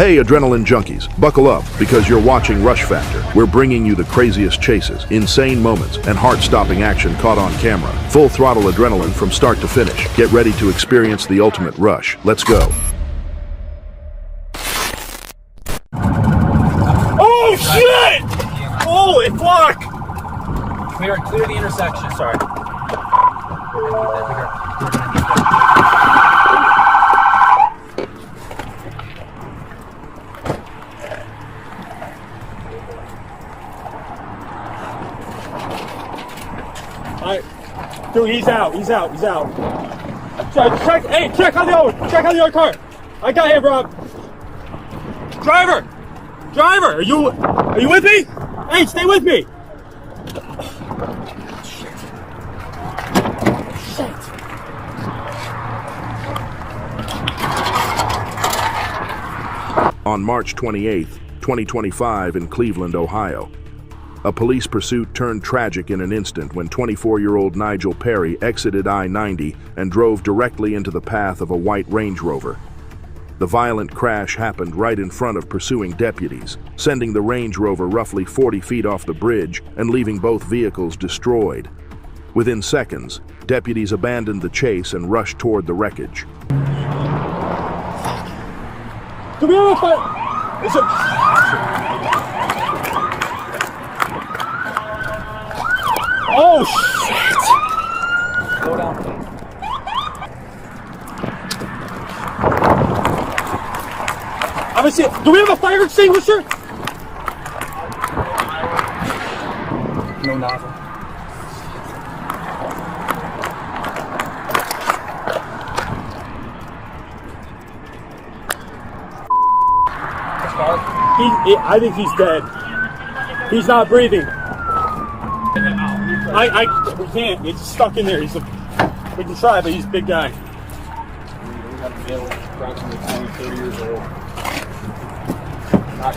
Hey, adrenaline junkies, buckle up because you're watching Rush Factor. We're bringing you the craziest chases, insane moments, and heart-stopping action caught on camera. Full throttle adrenaline from start to finish. Get ready to experience the ultimate rush. Let's go. Oh shit! Holy fuck! Clear the intersection. Sorry. Alright. Dude, he's out. Check on the other car. I got him, Rob. Driver, are you with me? Hey, stay with me. Shit. On March 28th, 2025 in Cleveland, Ohio. A police pursuit turned tragic in an instant when 24-year-old Nigel Perry exited I-90 and drove directly into the path of a white Range Rover. The violent crash happened right in front of pursuing deputies, sending the Range Rover roughly 40 feet off the bridge and leaving both vehicles destroyed. Within seconds, deputies abandoned the chase and rushed toward the wreckage. Do we have a fight? Is it... Oh shit! Slow down, please. I'm gonna see it. Do we have a fire extinguisher? No nozzle. I think he's dead. He's not breathing. We can't. It's stuck in there. We can try, but he's a big guy. We got a male, approximately 20, 30 years old. Not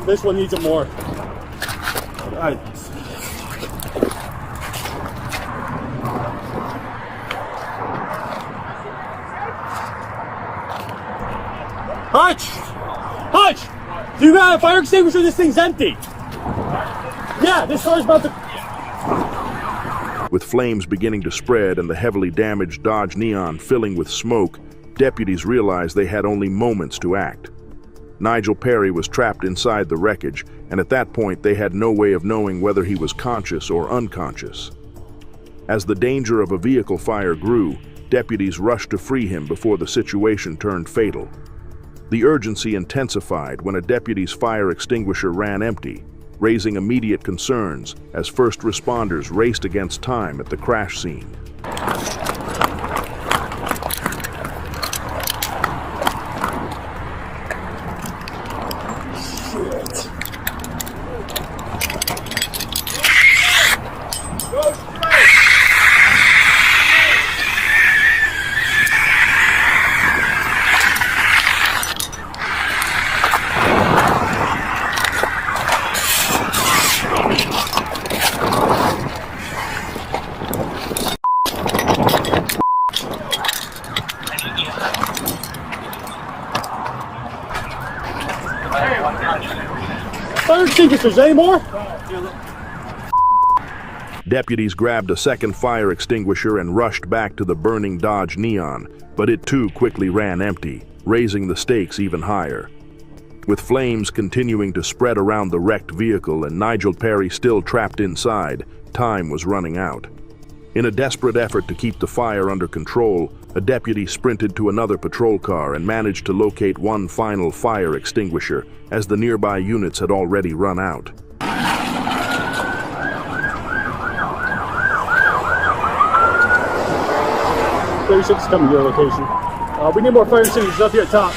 This one needs it more. Hutch! Do you got a fire extinguisher? This thing's empty. Yeah, this car's about to... With flames beginning to spread and the heavily damaged Dodge Neon filling with smoke, deputies realized they had only moments to act. Nigel Perry was trapped inside the wreckage, and at that point they had no way of knowing whether he was conscious or unconscious. As the danger of a vehicle fire grew, deputies rushed to free him before the situation turned fatal. The urgency intensified when a deputy's fire extinguisher ran empty, raising immediate concerns as first responders raced against time at the crash scene. Fire extinguishers anymore? Deputies grabbed a second fire extinguisher and rushed back to the burning Dodge Neon, but it too quickly ran empty, raising the stakes even higher. With flames continuing to spread around the wrecked vehicle and Nigel Perry still trapped inside, time was running out. In a desperate effort to keep the fire under control, a deputy sprinted to another patrol car and managed to locate one final fire extinguisher, as the nearby units had already run out. 36 is coming to your location. We need more fire extinguishers up here at top.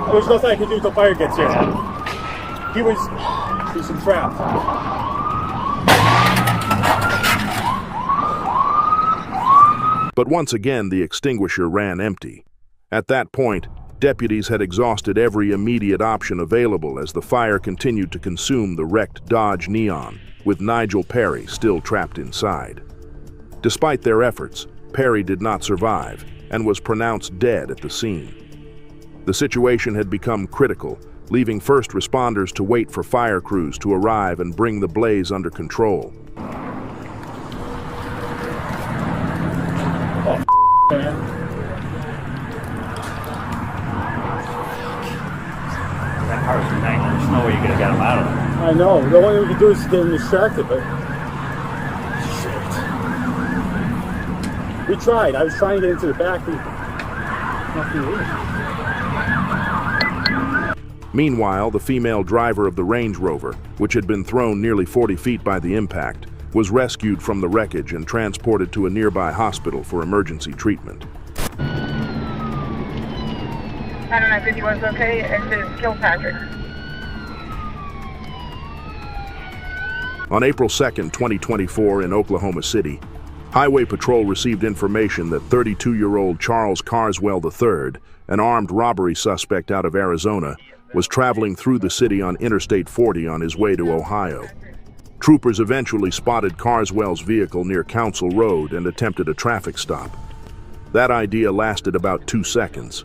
There's nothing I can do until fire gets here. He's entrapped. But once again, the extinguisher ran empty. At that point, deputies had exhausted every immediate option available as the fire continued to consume the wrecked Dodge Neon, with Nigel Perry still trapped inside. Despite their efforts, Perry did not survive and was pronounced dead at the scene. The situation had become critical, leaving first responders to wait for fire crews to arrive and bring the blaze under control. Man. That car's a nightmare. There's no way you could have got him out of it. I know. The only thing we could do is get him distracted, but shit. We tried. I was trying to get into the back. Nothing. Meanwhile, the female driver of the Range Rover, which had been thrown nearly 40 feet by the impact, was rescued from the wreckage and transported to a nearby hospital for emergency treatment. I don't know if he was okay. It says Kilpatrick. On April 2nd, 2024, in Oklahoma City, Highway Patrol received information that 32-year-old Charles Carswell III, an armed robbery suspect out of Arizona, was traveling through the city on Interstate 40 on his way to Ohio. Troopers eventually spotted Carswell's vehicle near Council Road and attempted a traffic stop. That idea lasted about 2 seconds.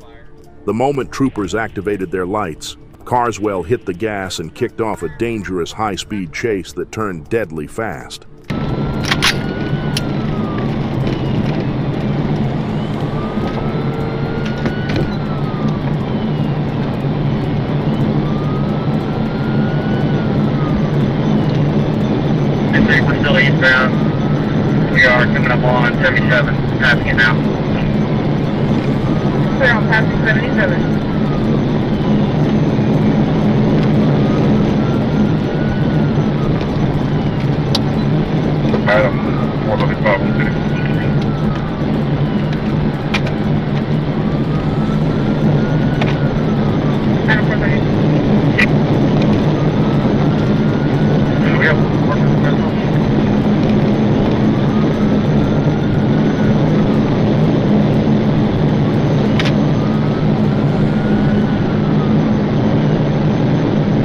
The moment troopers activated their lights, Carswell hit the gas and kicked off a dangerous high-speed chase that turned deadly fast. We're still eastbound. We are coming up on 77, passing it now. Clear on passing 77. Adam, 425 City. Adam 430. We have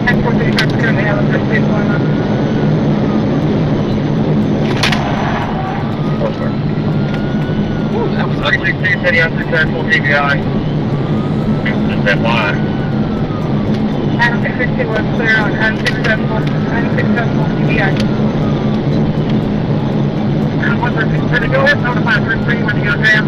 Adam 435 currently have a first aid going on. That was 36 City unsuccessful TBI. Just that line. Adam 660 was clear on unsuccessful TBI. Adam 136, ready to go ahead, notify first three when you go jam.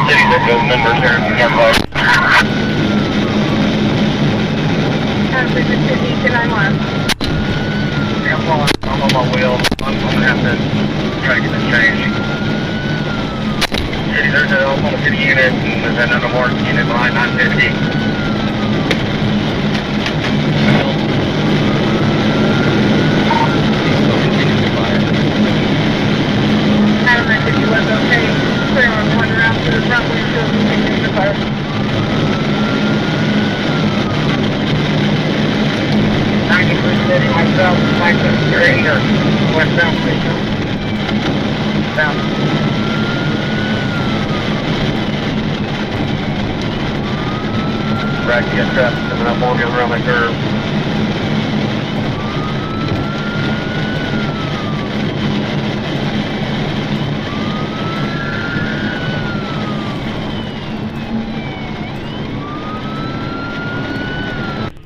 cities that go members here in Denver. Adam 660, 291. I'm on my wheel. I'm gonna have to try to get this changed. City, there's an Oklahoma City unit, and there's another more unit behind 950. Adam 950 was okay. Clear on one around to the front windshield and taking the fire. City, myself, 973 or westbound, please. Down. Right, get traffic coming up Morgan around the curve.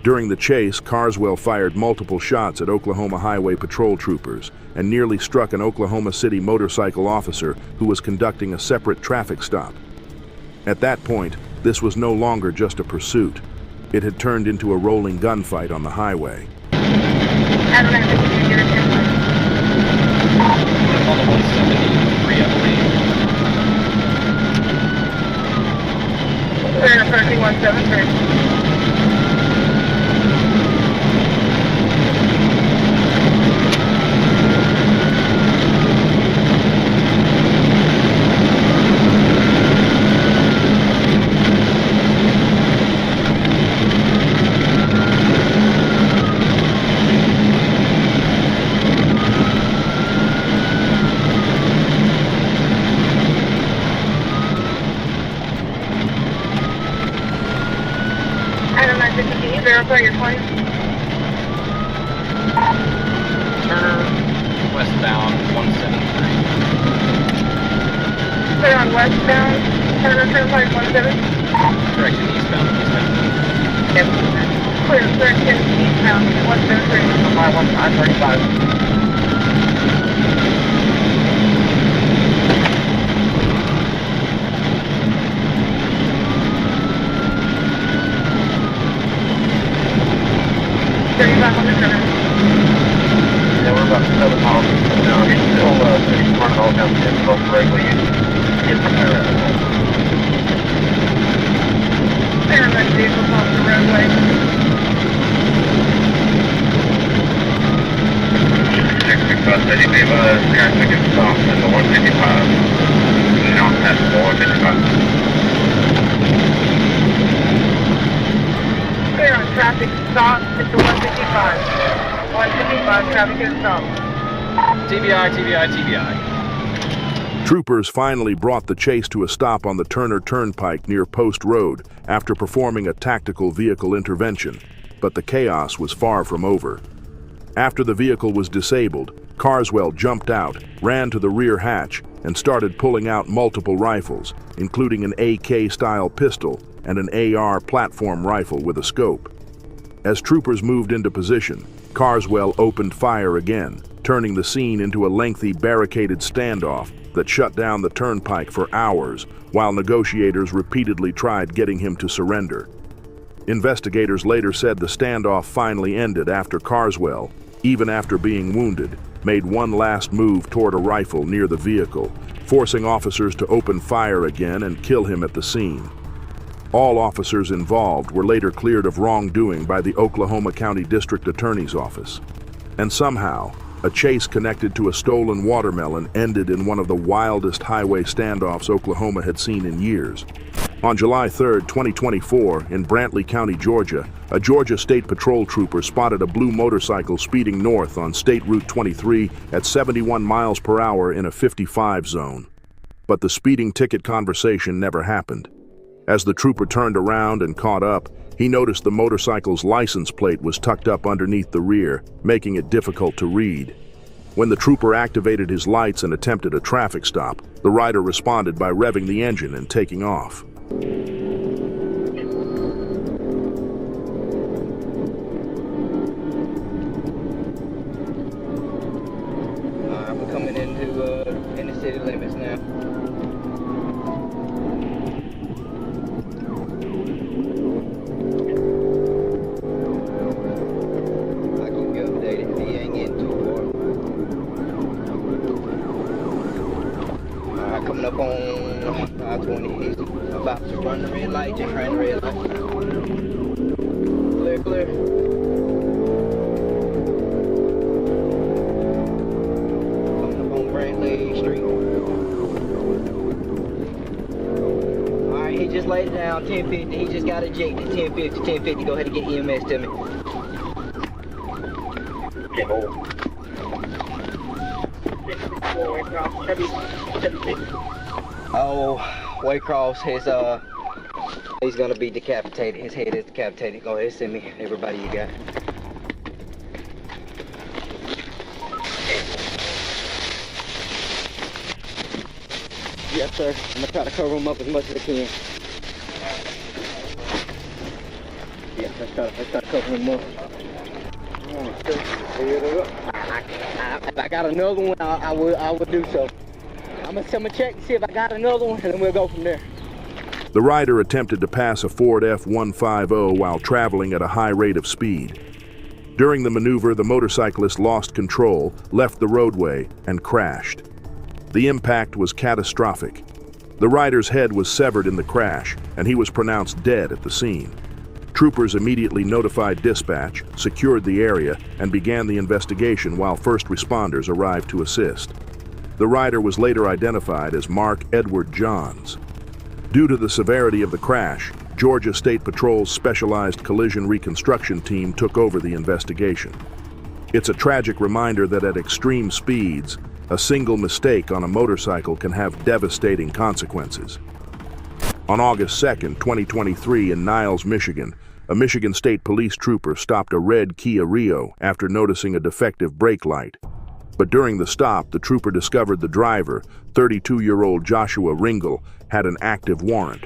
During the chase, Carswell fired multiple shots at Oklahoma Highway Patrol troopers and nearly struck an Oklahoma City motorcycle officer who was conducting a separate traffic stop. At that point, this was no longer just a pursuit. It had turned into a rolling gunfight on the highway. Adam 950, you're in. On the 173, I believe. 173. Item 950, verify your claim. Turner, westbound, 173. Clear on westbound, Turner Turnpike 17. Correction, eastbound, 173. Yep. Clear eastbound, 173. I-35. Yeah, we're about 7 miles down. He's still running all down the both regularly. Get from there. Paramedic vehicles off the roadway. 665 said he gave traffic and stop at the 155. Not past the 155. Clear on traffic stop at the 155. 155 traffic is stopped. TBI, TBI, TBI. Troopers finally brought the chase to a stop on the Turner Turnpike near Post Road after performing a tactical vehicle intervention, but the chaos was far from over. After the vehicle was disabled, Carswell jumped out, ran to the rear hatch, and started pulling out multiple rifles, including an AK-style pistol and an AR platform rifle with a scope. As troopers moved into position, Carswell opened fire again, turning the scene into a lengthy barricaded standoff that shut down the turnpike for hours while negotiators repeatedly tried getting him to surrender. Investigators later said the standoff finally ended after Carswell, even after being wounded, made one last move toward a rifle near the vehicle, forcing officers to open fire again and kill him at the scene. All officers involved were later cleared of wrongdoing by the Oklahoma County District Attorney's Office. And somehow, a chase connected to a stolen watermelon ended in one of the wildest highway standoffs Oklahoma had seen in years. On July 3, 2024, in Brantley County, Georgia, a Georgia State Patrol trooper spotted a blue motorcycle speeding north on State Route 23 at 71 miles per hour in a 55 zone. But the speeding ticket conversation never happened. As the trooper turned around and caught up, he noticed the motorcycle's license plate was tucked up underneath the rear, making it difficult to read. When the trooper activated his lights and attempted a traffic stop, the rider responded by revving the engine and taking off. We're coming into the city limits now. I keep you updated. He ain't getting too far. Alright, coming up on 520. About to run the red light, just ran the red light. Clear, clear. Coming up on Brantley Street. Alright, he just laid it down, 1050. He just got ejected, 1050, 1050. Go ahead and get EMS to me. Oh, Waycross, he's gonna be decapitated. His head is decapitated. Go ahead, send me everybody you got. Yes, sir. I'm gonna try to cover him up as much as I can. Yeah, let's try to cover him up. If I got another one, I would do so. I'm gonna check to see if I got another one, and then we'll go from there. The rider attempted to pass a Ford F-150 while traveling at a high rate of speed. During the maneuver, the motorcyclist lost control, left the roadway, and crashed. The impact was catastrophic. The rider's head was severed in the crash, and he was pronounced dead at the scene. Troopers immediately notified dispatch, secured the area, and began the investigation while first responders arrived to assist. The rider was later identified as Mark Edward Johns. Due to the severity of the crash, Georgia State Patrol's specialized collision reconstruction team took over the investigation. It's a tragic reminder that at extreme speeds, a single mistake on a motorcycle can have devastating consequences. On August 2, 2023, in Niles, Michigan, a Michigan State Police trooper stopped a red Kia Rio after noticing a defective brake light. But during the stop, the trooper discovered the driver, 32-year-old Joshua Ringel, had an active warrant.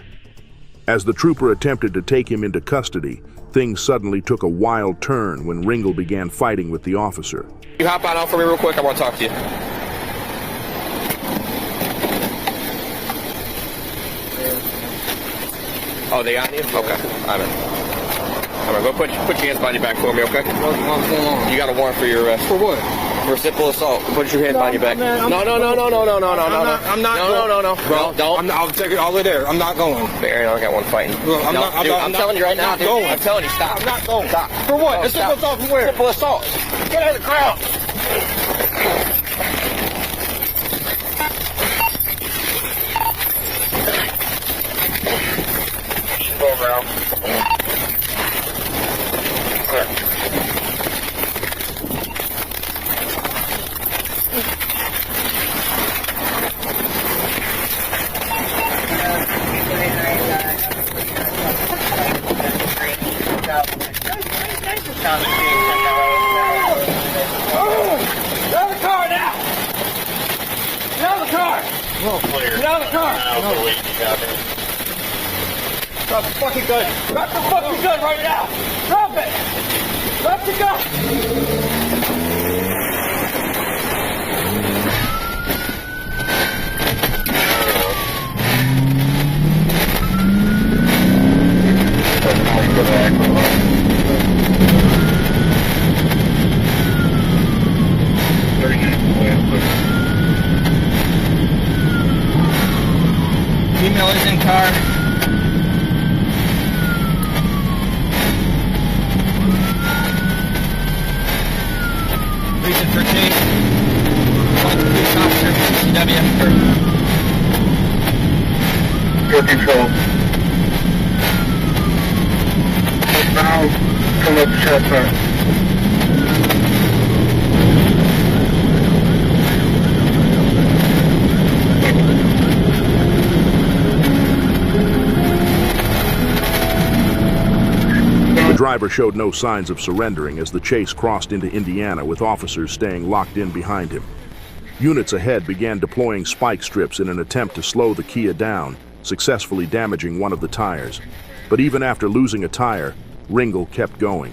As the trooper attempted to take him into custody, things suddenly took a wild turn when Ringel began fighting with the officer. You hop out for me real quick, I want to talk to you. Oh, they on you? Okay, I'm in. All right, go put your hands behind your back for me, okay? What's going on? You got a warrant for your arrest. For what? For simple assault. Put your hands behind your back. Man, No. I'm not No. Bro, Don't. I'll take it all the way there. I'm not going. Barry, I got one fighting. Look, I'm I'm telling you right now, dude. going. I'm telling you, stop. I'm not going. Stop. For what? No, It's simple assault from where? Simple assault. Get out of the crowd. Drop the fucking gun! Drop the fucking gun right now! Drop it! Drop the gun! Female is in car. Reason for chase. Police officer, CW. Your control. Now, come up to Chestnut. The driver showed no signs of surrendering as the chase crossed into Indiana with officers staying locked in behind him. Units ahead began deploying spike strips in an attempt to slow the Kia down, successfully damaging one of the tires. But even after losing a tire, Ringel kept going.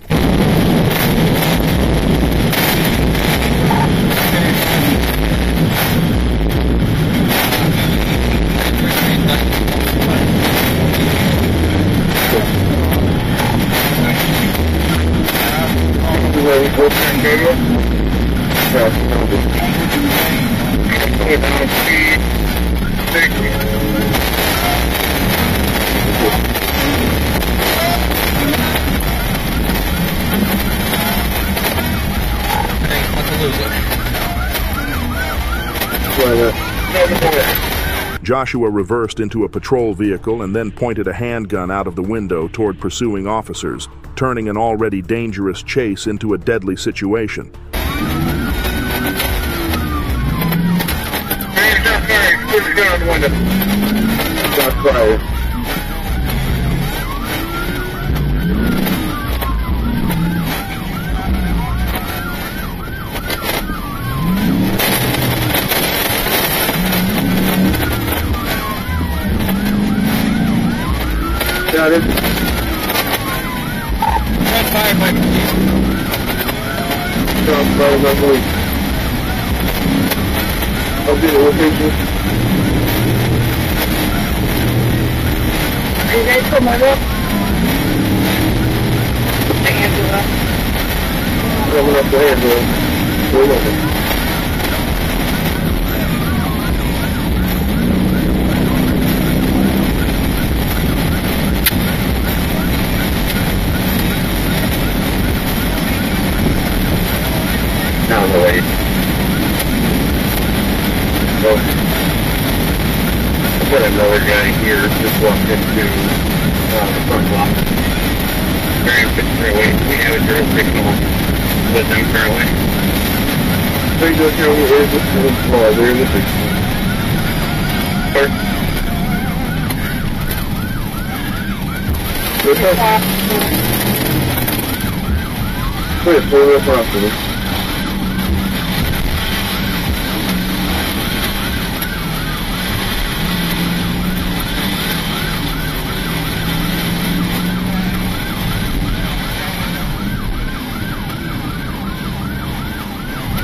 Joshua reversed into a patrol vehicle and then pointed a handgun out of the window toward pursuing officers, turning an already dangerous chase into a deadly situation. Put your gun on the window. Shots fired. Got it. Shots fired by police. Shots fired by police. I'll do the location. Are you guys from Mobile? The ambulance. Coming up the ambulance. We're looking. just walked into the front block. We have a 060 with them currently. 300 is the floor, there is a 60. Sir? Clear, full up hospital.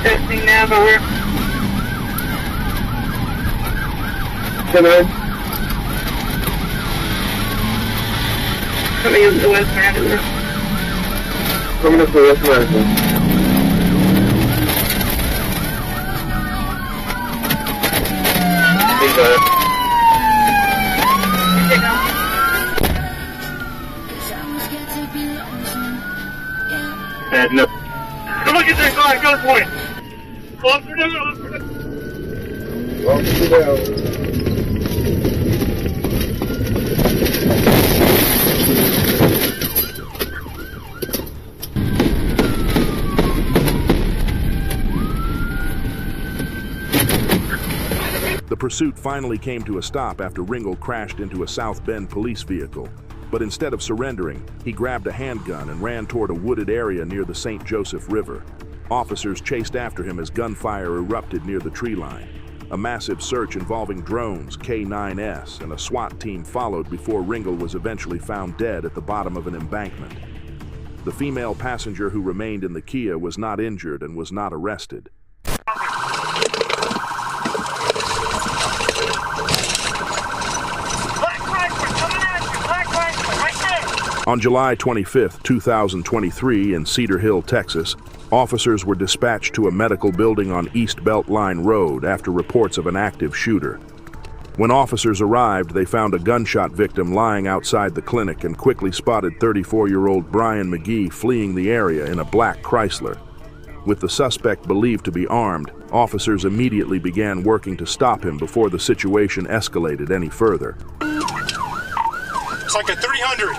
Testing nav over. 10-9. Coming up to West Madison. Coming up to West Madison. He's got it. No. Come on, get that car, go for it. Officer down, officer down. Officer down. The pursuit finally came to a stop after Ringel crashed into a South Bend police vehicle. But instead of surrendering, he grabbed a handgun and ran toward a wooded area near the St. Joseph River. Officers chased after him as gunfire erupted near the tree line. A massive search involving drones, K-9S, and a SWAT team followed before Ringel was eventually found dead at the bottom of an embankment. The female passenger who remained in the Kia was not injured and was not arrested. On July 25, 2023, in Cedar Hill, Texas, officers were dispatched to a medical building on East Beltline Road after reports of an active shooter. When officers arrived, they found a gunshot victim lying outside the clinic and quickly spotted 34-year-old Brian McGee fleeing the area in a black Chrysler. With the suspect believed to be armed, officers immediately began working to stop him before the situation escalated any further. It's like a 300.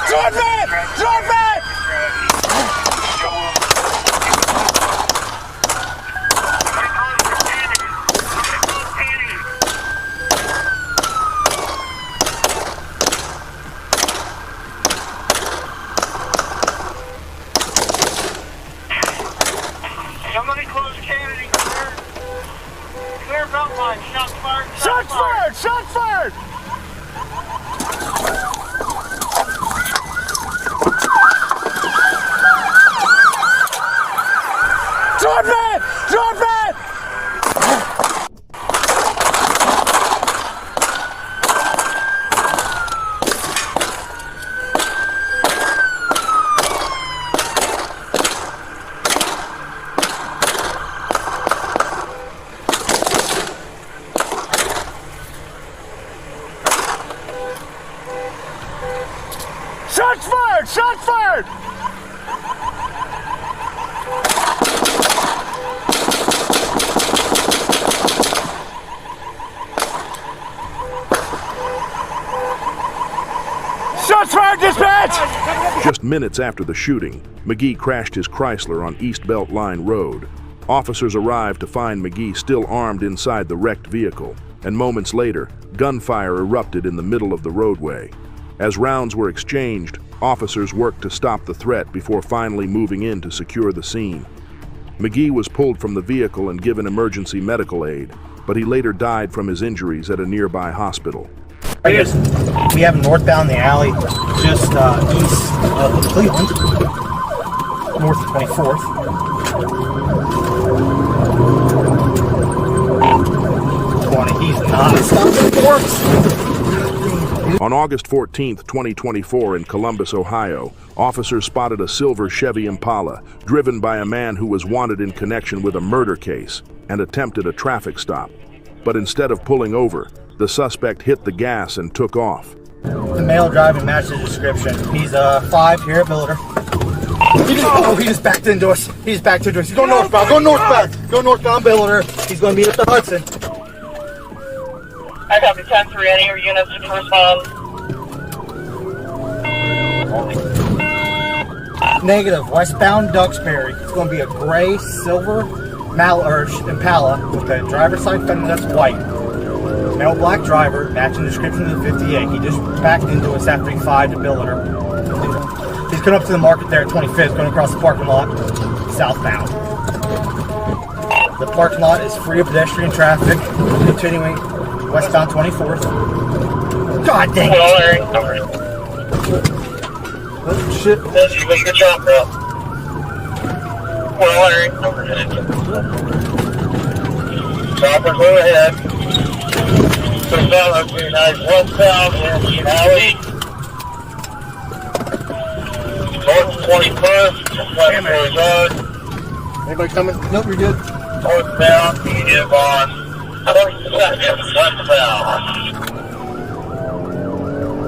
Drop back! Drop back! Somebody close Kennedy. Clear Beltline. Shots fired. Shots fired! Shots fired! Drop it! Drop it! Shots fired! Shots fired! Shots fired, dispatch! Just minutes after the shooting, McGee crashed his Chrysler on East Beltline Road. Officers arrived to find McGee still armed inside the wrecked vehicle, and moments later, gunfire erupted in the middle of the roadway. As rounds were exchanged, officers worked to stop the threat before finally moving in to secure the scene. McGee was pulled from the vehicle and given emergency medical aid, but he later died from his injuries at a nearby hospital. We have northbound the alley, just east of Cleveland, north of 24th. He's not stopping for. On August 14, 2024, in Columbus, Ohio, officers spotted a silver Chevy Impala driven by a man who was wanted in connection with a murder case and attempted a traffic stop. But instead of pulling over, the suspect hit the gas and took off. The male driving matched the description. He's 5 here at Billiter. He just backed into us. He just backed into us. He's going northbound. Go northbound. Go northbound, Billiter. He's going to meet up the Hudson. I got the 10-3. Any of your units to respond? Negative. Westbound Duxbury. It's going to be a gray, silver Impala with the driver's side fender that's white. Male black driver, matching the description of the 58. He just backed into us after he fired to Billiter. He's coming up to the market there at 25th, going across the parking lot, southbound. The parking lot is free of pedestrian traffic, continuing westbound 24th. God dang it! Oh, shit. You make the jump, bro. Choppers overhead. Southbound, okay, nice. Westbound, Indian Alley. North 21st, West Road. Anybody coming? Nope, you're good. Northbound, medium on 42nd, westbound.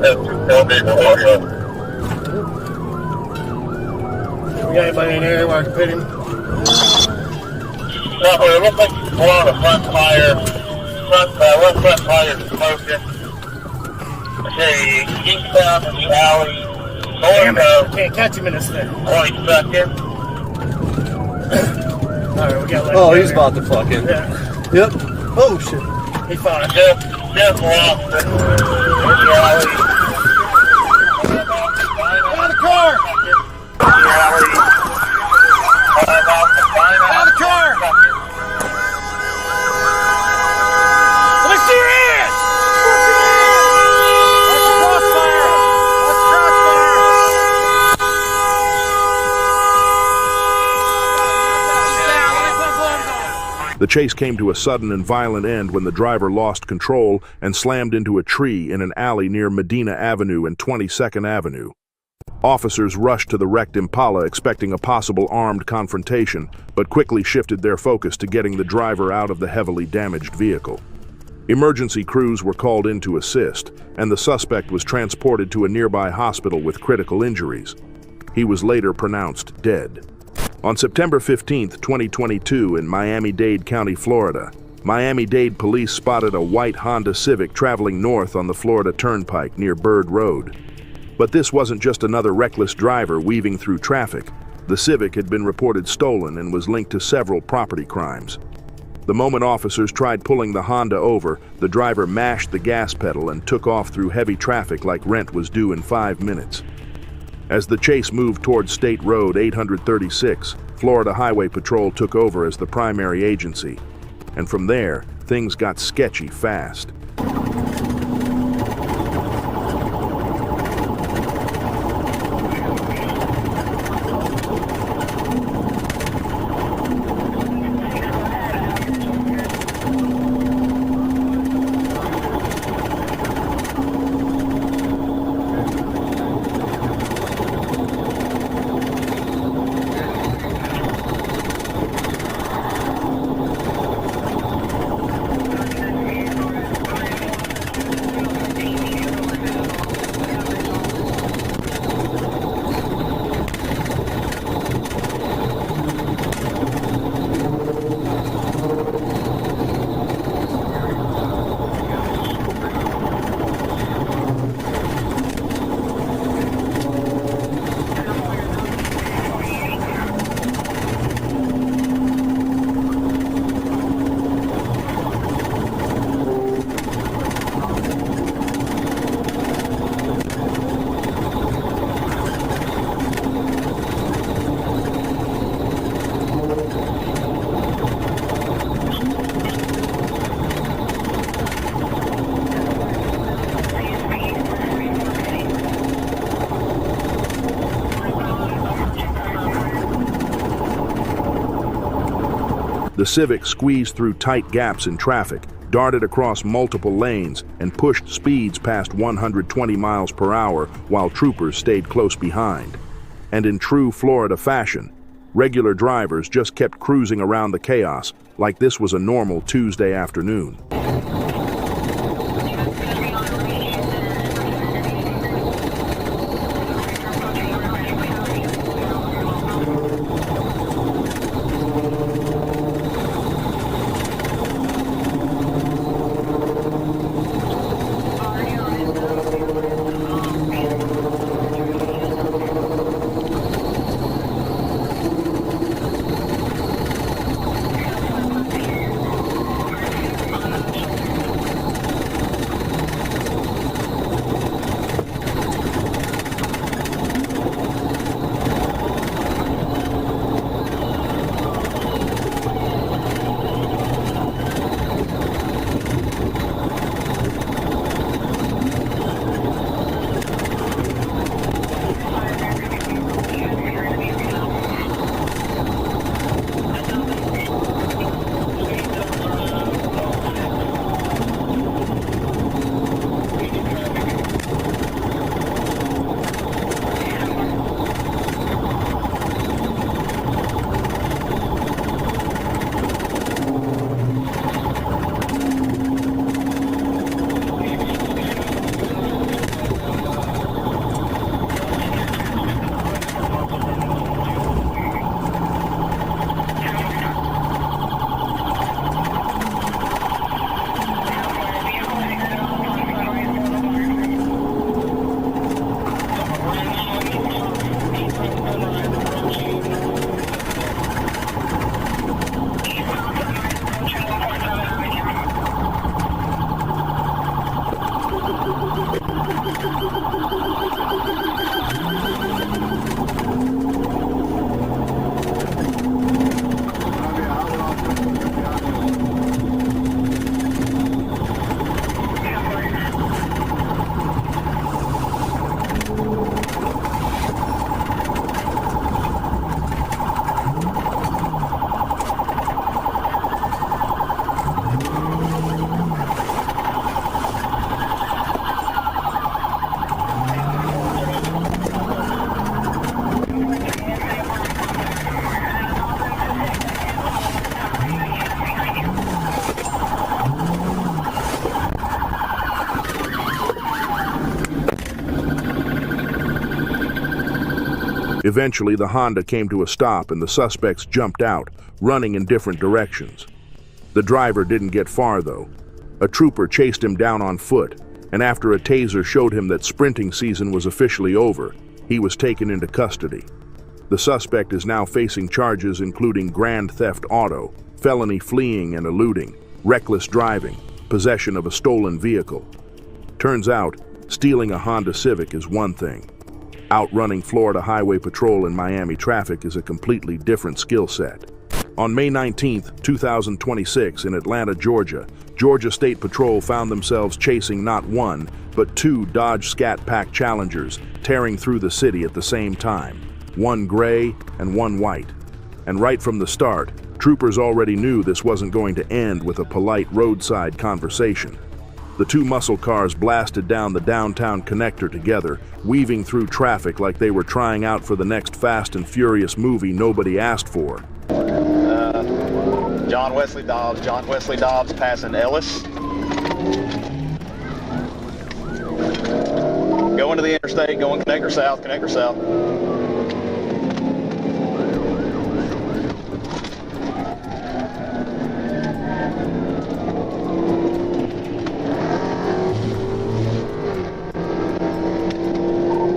That's Philadelphia. We got anybody in here where I can pit him? No, but it looks like he's blowing a front tire. Left front tire is smoking. Okay, eastbound in the alley. Damn it, I can't catch him in this thing. 22nd. Alright, we got Oh, he's about to fucking. Yeah. Yep. Oh, shit. He's fine. Just lost it. In the alley. Out of the car! Out of the car! Let me see your hands! That's a crossfire! That's a crossfire! The chase came to a sudden and violent end when the driver lost control and slammed into a tree in an alley near Medina Avenue and 22nd Avenue. Officers rushed to the wrecked Impala expecting a possible armed confrontation, but quickly shifted their focus to getting the driver out of the heavily damaged vehicle. Emergency crews were called in to assist, and the suspect was transported to a nearby hospital with critical injuries. He was later pronounced dead. On September 15, 2022, in Miami-Dade County, Florida, Miami-Dade police spotted a white Honda Civic traveling north on the Florida Turnpike near Bird Road. But this wasn't just another reckless driver weaving through traffic. The Civic had been reported stolen and was linked to several property crimes. The moment officers tried pulling the Honda over, the driver mashed the gas pedal and took off through heavy traffic like rent was due in 5 minutes. As the chase moved toward State Road 836, Florida Highway Patrol took over as the primary agency. And from there, things got sketchy fast. The Civic squeezed through tight gaps in traffic, darted across multiple lanes, and pushed speeds past 120 miles per hour while troopers stayed close behind. And in true Florida fashion, regular drivers just kept cruising around the chaos like this was a normal Tuesday afternoon. Eventually, the Honda came to a stop and the suspects jumped out, running in different directions. The driver didn't get far, though. A trooper chased him down on foot, and after a taser showed him that sprinting season was officially over, he was taken into custody. The suspect is now facing charges including grand theft auto, felony fleeing and eluding, reckless driving, possession of a stolen vehicle. Turns out, stealing a Honda Civic is one thing. Outrunning Florida Highway Patrol in Miami traffic is a completely different skill set. On May 19, 2026, in Atlanta, Georgia, Georgia State Patrol found themselves chasing not one, but two Dodge Scat Pack Challengers tearing through the city at the same time, one gray and one white. And right from the start, troopers already knew this wasn't going to end with a polite roadside conversation. The two muscle cars blasted down the downtown connector together, weaving through traffic like they were trying out for the next Fast and Furious movie nobody asked for. John Wesley Dobbs passing Ellis. Going to the interstate, going connector south.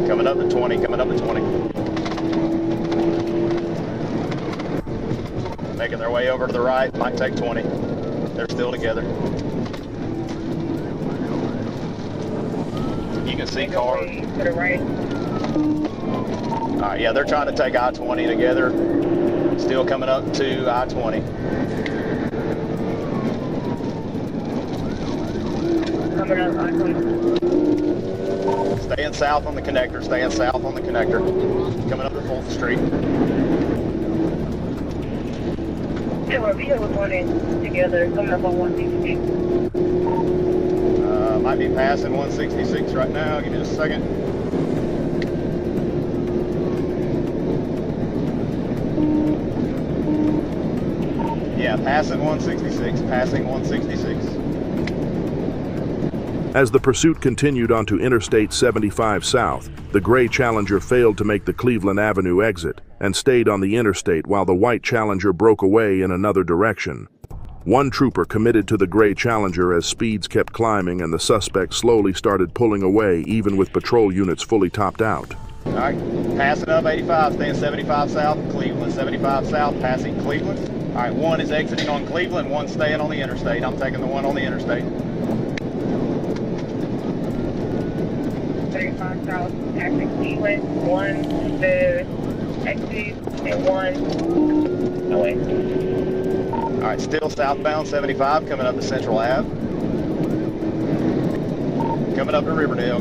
Coming up to 20. Making their way over to the right, might take 20. They're still together. You can see cars. To the right. All right, yeah, they're trying to take I-20 together. Still coming up to I-20. Coming up, I-20. Staying south on the connector, Coming up to 4th Street. There were vehicles running together, coming up on 166. Might be passing 166 right now. Give me just a second. Yeah, passing 166. As the pursuit continued onto Interstate 75 South, the gray Challenger failed to make the Cleveland Avenue exit and stayed on the interstate while the white Challenger broke away in another direction. One trooper committed to the gray Challenger as speeds kept climbing and the suspect slowly started pulling away even with patrol units fully topped out. All right, passing up 85, staying 75 South, Cleveland, 75 South, passing Cleveland. All right, one is exiting on Cleveland, one staying on the interstate. I'm taking the one on the interstate. 35 South, passing Cleveland, one the exit, and one away. All right, still southbound 75, coming up to Central Ave. Coming up to Riverdale.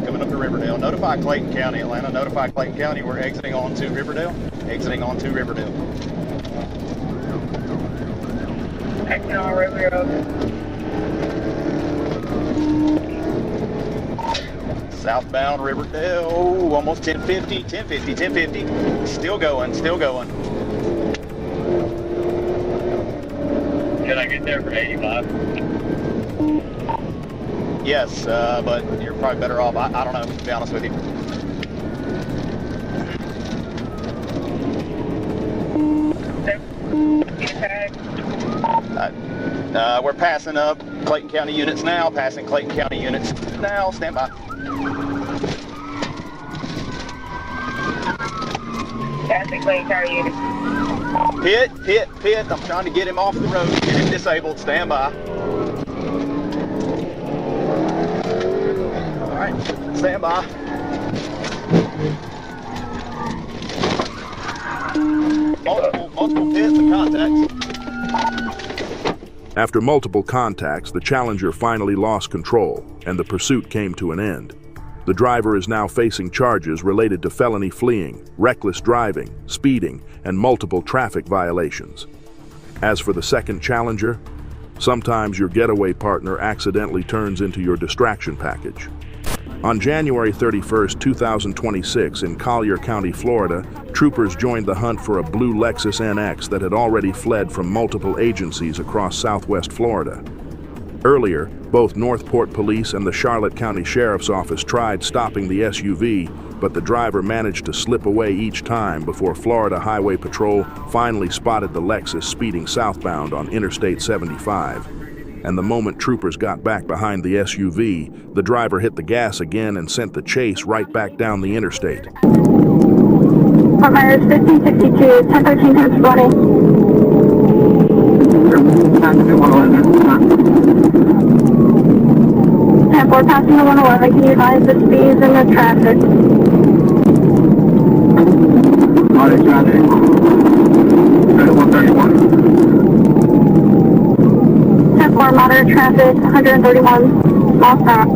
Notify Clayton County, Atlanta. Notify Clayton County. We're exiting onto Riverdale. Exit on Riverdale. Southbound Riverdale. Oh, almost 1050. Still going. Can I get there for 85? Yes, but you're probably better off. I don't know, to be honest with you. We're passing up Clayton County units now. Stand by. Passing Clayton County unit. Pit. I'm trying to get him off the road, get him disabled. Stand by. All right, stand by. Multiple pits and contacts. After multiple contacts, the Challenger finally lost control and the pursuit came to an end. The driver is now facing charges related to felony fleeing, reckless driving, speeding, and multiple traffic violations. As for the second Challenger, sometimes your getaway partner accidentally turns into your distraction package. On January 31, 2026, in Collier County, Florida, troopers joined the hunt for a blue Lexus NX that had already fled from multiple agencies across southwest Florida. Earlier, both Northport Police and the Charlotte County Sheriff's Office tried stopping the SUV, but the driver managed to slip away each time before Florida Highway Patrol finally spotted the Lexus speeding southbound on Interstate 75. And the moment troopers got back behind the SUV, the driver hit the gas again and sent the chase right back down the interstate. Fort Myers 1562, 1013 times 20. 10-4 passing the 111, can you advise the speeds and the traffic? Moderate traffic. 131. 10-4 moderate traffic, 131 miles per hour.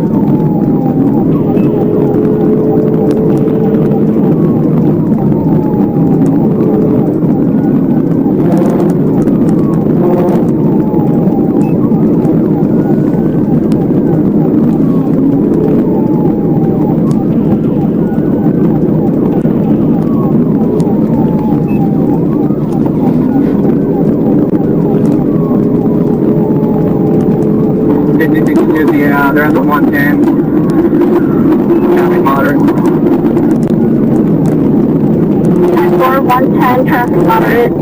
Yeah, they're at the 110. Traffic moderate. 10-4, 110, traffic moderate.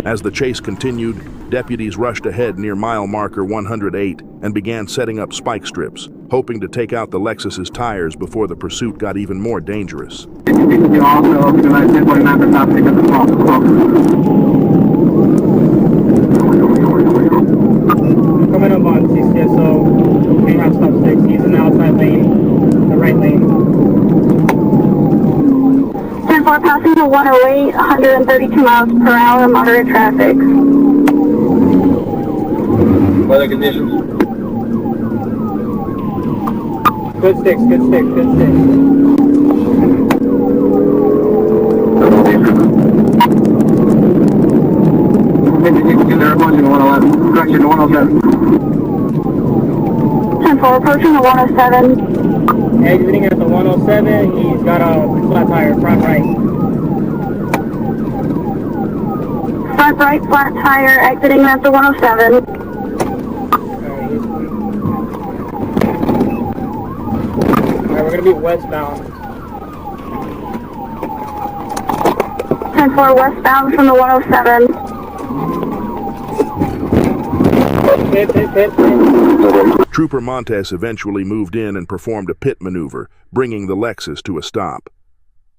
As the chase continued, deputies rushed ahead near mile marker 108 and began setting up spike strips, hoping to take out the Lexus's tires before the pursuit got even more dangerous. You also utilize 1049 for top ticket as well. Coming up on CCSO, we have stop 6, he's in the outside lane, the right lane. 10-4 passing the 108, 132 miles per hour, moderate traffic. Weather conditions. Good sticks, good sticks, good sticks. They're approaching the 111. Correction, the 107. 10-4 approaching the 107. Exiting at the 107, he's got a flat tire, front right. Front right, flat tire, exiting at the 107. Alright, we're gonna be westbound. 10-4 westbound from the 107. Hit. Trooper Montes eventually moved in and performed a pit maneuver, bringing the Lexus to a stop.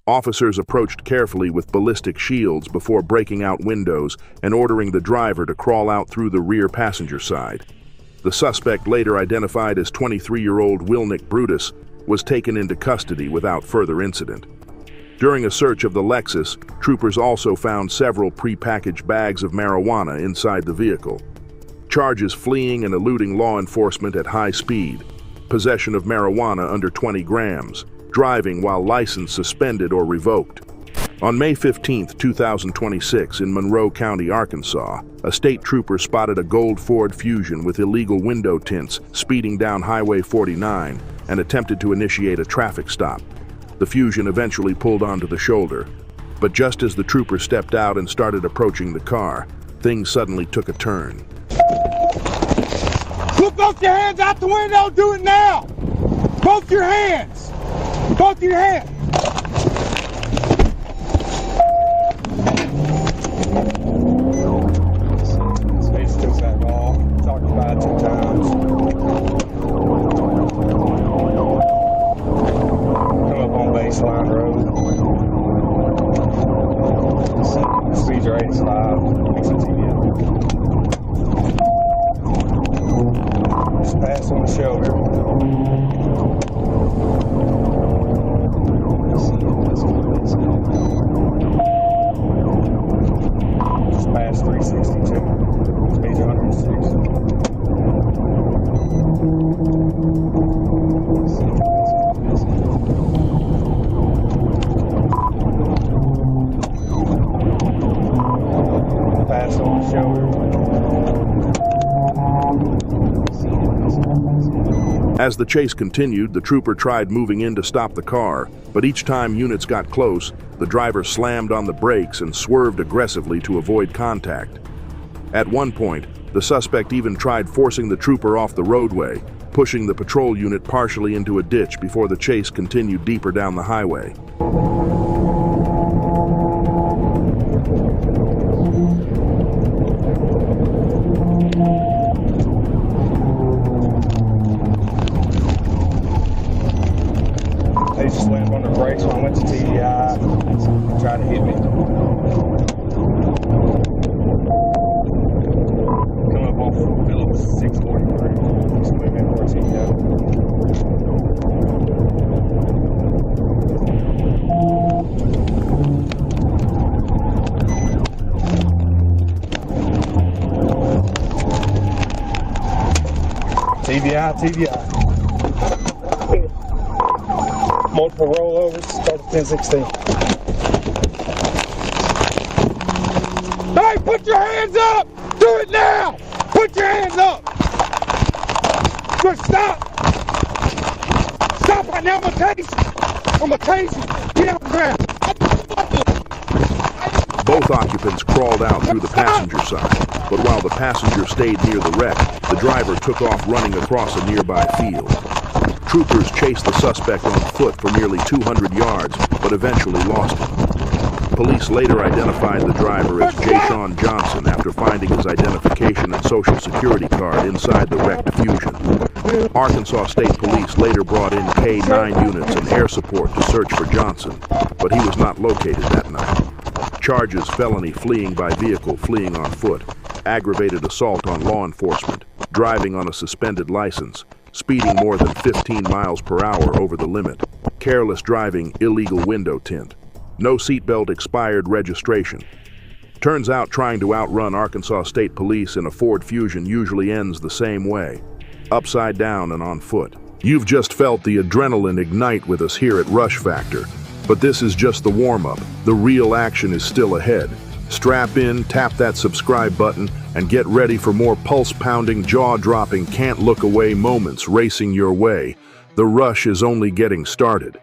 Officers approached carefully with ballistic shields before breaking out windows and ordering the driver to crawl out through the rear passenger side. The suspect, later identified as 23-year-old Wilnick Brutus, was taken into custody without further incident. During a search of the Lexus, troopers also found several pre-packaged bags of marijuana inside the vehicle. Charges fleeing and eluding law enforcement at high speed, possession of marijuana under 20 grams, driving while license suspended or revoked. On May 15, 2026, in Monroe County, Arkansas, a state trooper spotted a gold Ford Fusion with illegal window tints speeding down Highway 49 and attempted to initiate a traffic stop. The Fusion eventually pulled onto the shoulder, but just as the trooper stepped out and started approaching the car, things suddenly took a turn. Put both your hands out the window, do it now! Both your hands! Both your hands! Space still that ball. Talked about it 2 times. Come up on Baseline Road. Speeds are 85. Just pass on the shoulder. Just past 362. Speeds 106. Pass on the shoulder. As the chase continued, the trooper tried moving in to stop the car, but each time units got close, the driver slammed on the brakes and swerved aggressively to avoid contact. At one point, The suspect even tried forcing the trooper off the roadway, pushing the patrol unit partially into a ditch before the chase continued deeper down the highway. They slammed on the brakes when I went to TDI, tried to hit me. Coming up off Phillips 643, just moving over TDI. TBI. Multiple rollovers, start at 1016. Hey, put your hands up! Do it now! Put your hands up! Good, stop! Stop right now, I'm gonna tase you! Get on the ground! Both occupants crawled out through the passenger side, but while the passenger stayed near the wreck, the driver took off running across a nearby field. Troopers chased the suspect on foot for nearly 200 yards, but eventually lost him. Police later identified the driver as Jayshawn Johnson after finding his identification and social security card inside the wrecked Fusion. Arkansas State Police later brought in K-9 units and air support to search for Johnson, but he was not located that night. Charges: felony fleeing by vehicle, fleeing on foot, aggravated assault on law enforcement, driving on a suspended license, speeding more than 15 miles per hour over the limit, careless driving, illegal window tint, no seatbelt, expired registration. Turns out trying to outrun Arkansas State Police in a Ford Fusion usually ends the same way, upside down and on foot. You've just felt the adrenaline ignite with us here at Rush Factor, but this is just the warm-up. The real action is still ahead. Strap in, tap that subscribe button, and get ready for more pulse-pounding, jaw-dropping, can't-look-away moments racing your way. The rush is only getting started.